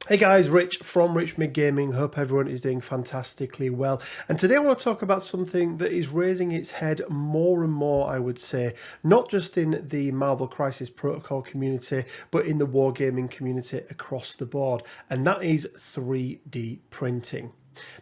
Hey guys, Rich from Rich Mid Gaming. Hope everyone is doing fantastically well. And today I want to talk about something that is raising its head more and more, I would say, not just in the Marvel Crisis Protocol community, but in the wargaming community across the board. And that is 3D printing.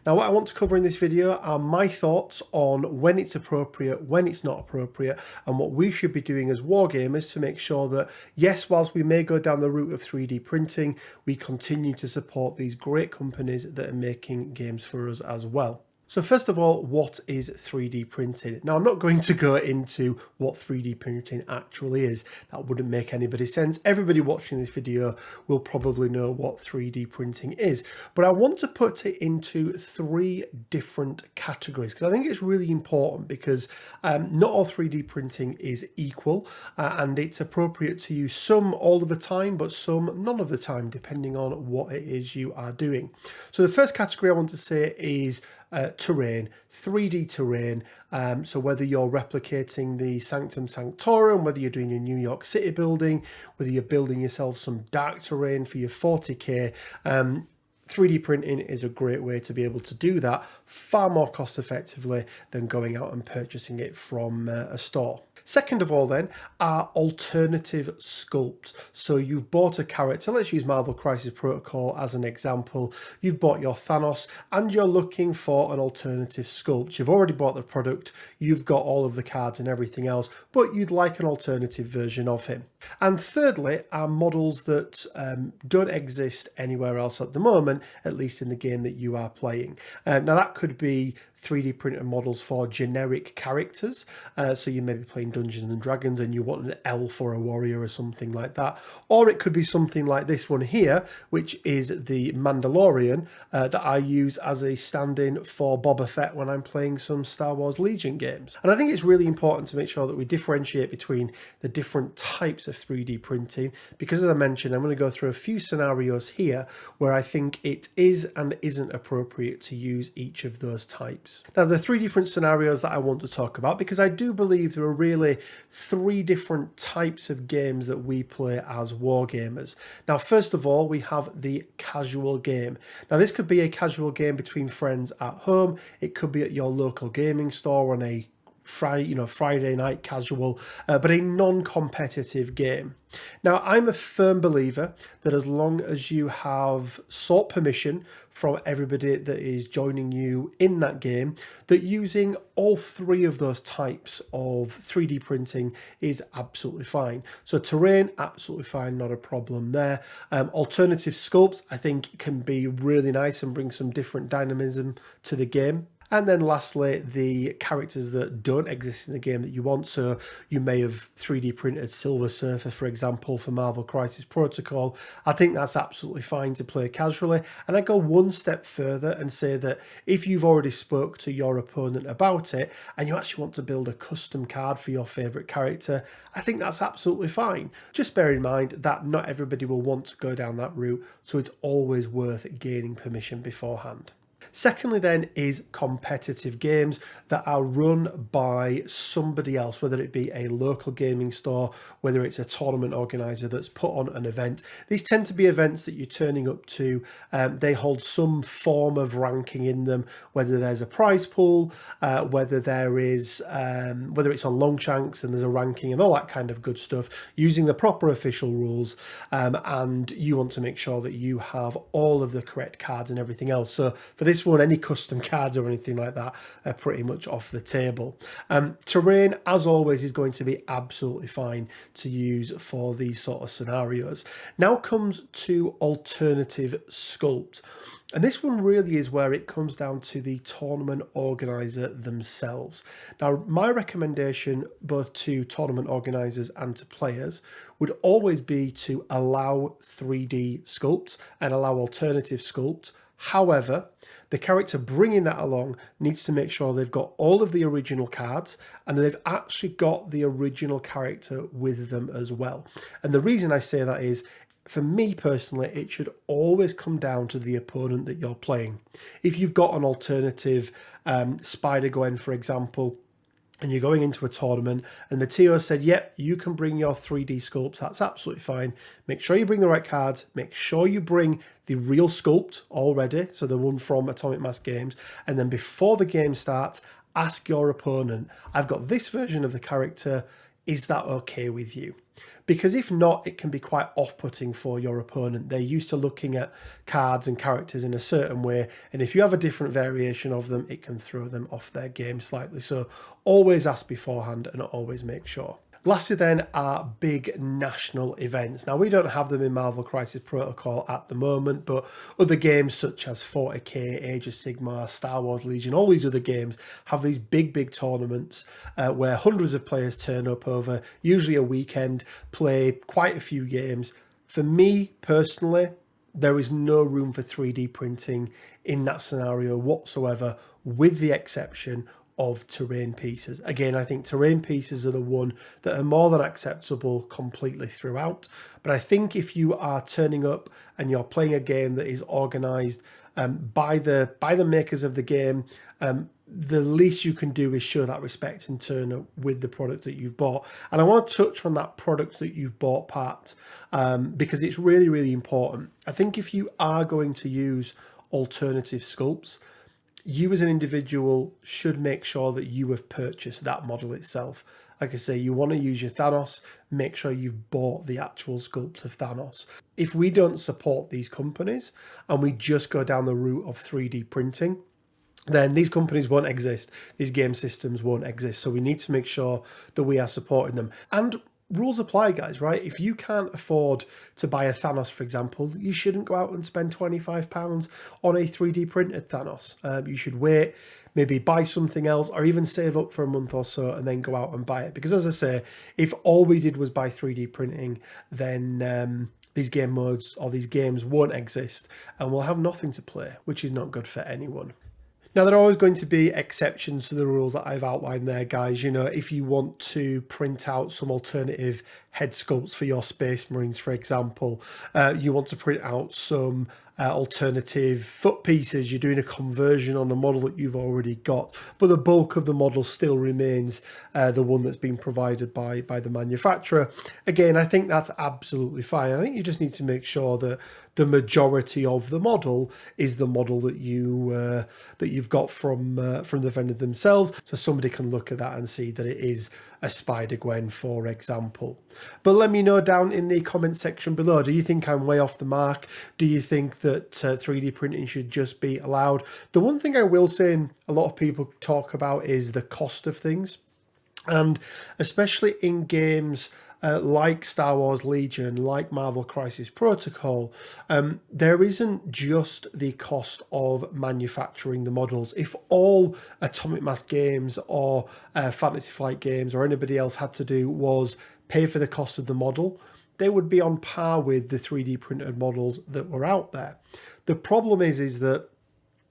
Now, what I want to cover in this video are my thoughts on when it's appropriate, when it's not appropriate, and what we should be doing as wargamers to make sure that, yes, whilst we may go down the route of 3D printing, we continue to support these great companies that are making games for us as well. So first of all, what is 3D printing? Now, I'm not going to go into what 3D printing actually is. That wouldn't make anybody sense. Everybody watching this video will probably know what 3D printing is. But I want to put it into three different categories because I think it's really important because not all 3D printing is equal and it's appropriate to use some all of the time, but some none of the time, depending on what it is you are doing. So the first category I want to say is terrain, 3D terrain. So whether you're replicating the Sanctum Sanctorum, whether you're doing your New York City building, whether you're building yourself some dark terrain for your 40k, 3D printing is a great way to be able to do that far more cost effectively than going out and purchasing it from a store. Second of all then are alternative sculpts. So you've bought a character, let's use Marvel Crisis Protocol as an example. You've bought your Thanos and you're looking for an alternative sculpt. You've already bought the product, you've got all of the cards and everything else, but you'd like an alternative version of him. And thirdly are models that don't exist anywhere else at the moment, at least in the game that you are playing. Now that could be 3D printed models for generic characters. So you may be playing Dungeons and Dragons and you want an elf or a warrior or something like that. Or it could be something like this one here, which is the Mandalorian that I use as a stand-in for Boba Fett when I'm playing some Star Wars Legion games. And I think it's really important to make sure that we differentiate between the different types of 3D printing, because as I mentioned, I'm going to go through a few scenarios here where I think it is and isn't appropriate to use each of those types. Now, there are three different scenarios that I want to talk about because I do believe there are really three different types of games that we play as wargamers. Now, first of all, we have the casual game. Now, this could be a casual game between friends at home. It could be at your local gaming store on a Friday night casual, but a non-competitive game. Now, I'm a firm believer that as long as you have sought permission from everybody that is joining you in that game, that using all three of those types of 3D printing is absolutely fine. So terrain, absolutely fine, not a problem there. Alternative sculpts, I think, can be really nice and bring some different dynamism to the game. And then lastly, the characters that don't exist in the game that you want. So you may have 3D printed Silver Surfer, for example, for Marvel Crisis Protocol. I think that's absolutely fine to play casually. And I go one step further and say that if you've already spoke to your opponent about it and you actually want to build a custom card for your favourite character, I think that's absolutely fine. Just bear in mind that not everybody will want to go down that route, so it's always worth gaining permission beforehand. Secondly then is competitive games that are run by somebody else, whether it be a local gaming store, whether it's a tournament organizer that's put on an event. These tend to be events that you're turning up to. They hold some form of ranking in them, whether there's a prize pool, whether it's on Longshanks and there's a ranking and all that kind of good stuff, using the proper official rules. And you want to make sure that you have all of the correct cards and everything else. So for this one, any custom cards or anything like that are pretty much off the table. Terrain, as always, is going to be absolutely fine to use for these sort of scenarios. Now comes to alternative sculpt. And this one really is where it comes down to the tournament organizer themselves. Now, my recommendation both to tournament organizers and to players would always be to allow 3D sculpts and allow alternative sculpts. However, the character bringing that along needs to make sure they've got all of the original cards and that they've actually got the original character with them as well. And the reason I say that is, for me personally, it should always come down to the opponent that you're playing. If you've got an alternative Spider-Gwen, for example, and you're going into a tournament and the TO said, yep, you can bring your 3D sculpts, that's absolutely fine. Make sure you bring the right cards, make sure you bring the real sculpt already, so the one from Atomic Mass Games, and then before the game starts, ask your opponent, I've got this version of the character, is that okay with you? Because if not, it can be quite off-putting for your opponent. They're used to looking at cards and characters in a certain way, and if you have a different variation of them, it can throw them off their game slightly. So always ask beforehand and always make sure. Lastly then are big national events. Now we don't have them in Marvel Crisis Protocol at the moment, but other games such as 40k, Age of Sigmar, Star Wars Legion, all these other games have these big tournaments where hundreds of players turn up over usually a weekend, play quite a few games. For me personally, there is no room for 3D printing in that scenario whatsoever, with the exception of terrain pieces. Again, I think terrain pieces are the one that are more than acceptable completely throughout. But I think if you are turning up and you're playing a game that is organized by the makers of the game, the least you can do is show that respect and turn up with the product that you've bought. And I want to touch on that product that you've bought part, because it's really important. I think if you are going to use alternative sculpts, you as an individual should make sure that you have purchased that model itself. Like I say, you want to use your Thanos, make sure you've bought the actual sculpt of Thanos. If we don't support these companies and we just go down the route of 3D printing, then these companies won't exist. These game systems won't exist. So we need to make sure that we are supporting them. And rules apply, guys, right? If you can't afford to buy a Thanos, for example, you shouldn't go out and spend £25 on a 3D printed Thanos. You should wait, maybe buy something else, or even save up for a month or so and then go out and buy it. Because as I say, if all we did was buy 3D printing, then these game modes or these games won't exist and we'll have nothing to play, which is not good for anyone. Now, there are always going to be exceptions to the rules that I've outlined there, guys. You know, if you want to print out some alternative head sculpts for your Space Marines, for example, you want to print out some alternative foot pieces, you're doing a conversion on a model that you've already got, but the bulk of the model still remains the one that's been provided by the manufacturer. Again, I think that's absolutely fine. I think you just need to make sure that the majority of the model is the model that you've got from the vendor themselves, so somebody can look at that and see that it is a Spider-Gwen, for example. But let me know down in the comment section below, do you think I'm way off the mark? Do you think that 3D printing should just be allowed? The one thing I will say, and a lot of people talk about, is the cost of things. And especially in games like Star Wars Legion, like Marvel Crisis Protocol, there isn't just the cost of manufacturing the models. If all Atomic Mass games or Fantasy Flight games or anybody else had to do was pay for the cost of the model, they would be on par with the 3D printed models that were out there. The problem is that,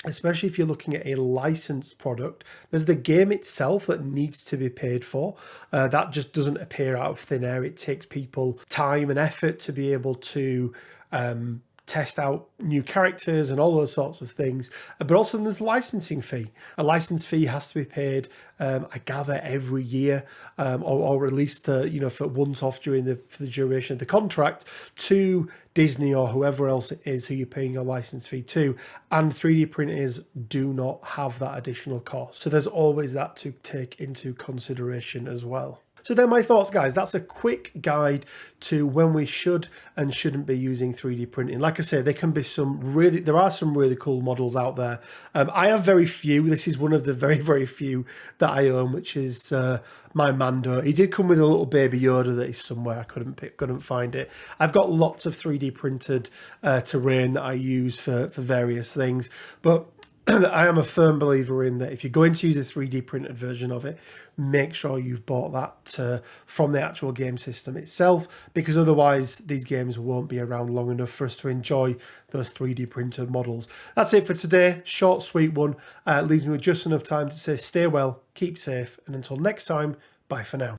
especially if you're looking at a licensed product, there's the game itself that needs to be paid for. That just doesn't appear out of thin air. It takes people time and effort to be able to test out new characters and all those sorts of things. But also there's the licensing fee. A license fee has to be paid, I gather, every year, or at least for once off during the duration of the contract, to Disney or whoever else it is who you're paying your license fee to. And 3D printers do not have that additional cost. So there's always that to take into consideration as well. So they're my thoughts, guys. That's a quick guide to when we should and shouldn't be using 3D printing. Like I say, there are some really cool models out there. I have very few. This is one of the very few that I own, which is my Mando. He did come with a little baby Yoda that is somewhere. I couldn't find it. I've got lots of 3D printed terrain that I use for various things, but I am a firm believer in that if you're going to use a 3D printed version of it, make sure you've bought that from the actual game system itself, because otherwise these games won't be around long enough for us to enjoy those 3D printed models. That's it for today. Short, sweet one. Leaves me with just enough time to say stay well, keep safe, and until next time, bye for now.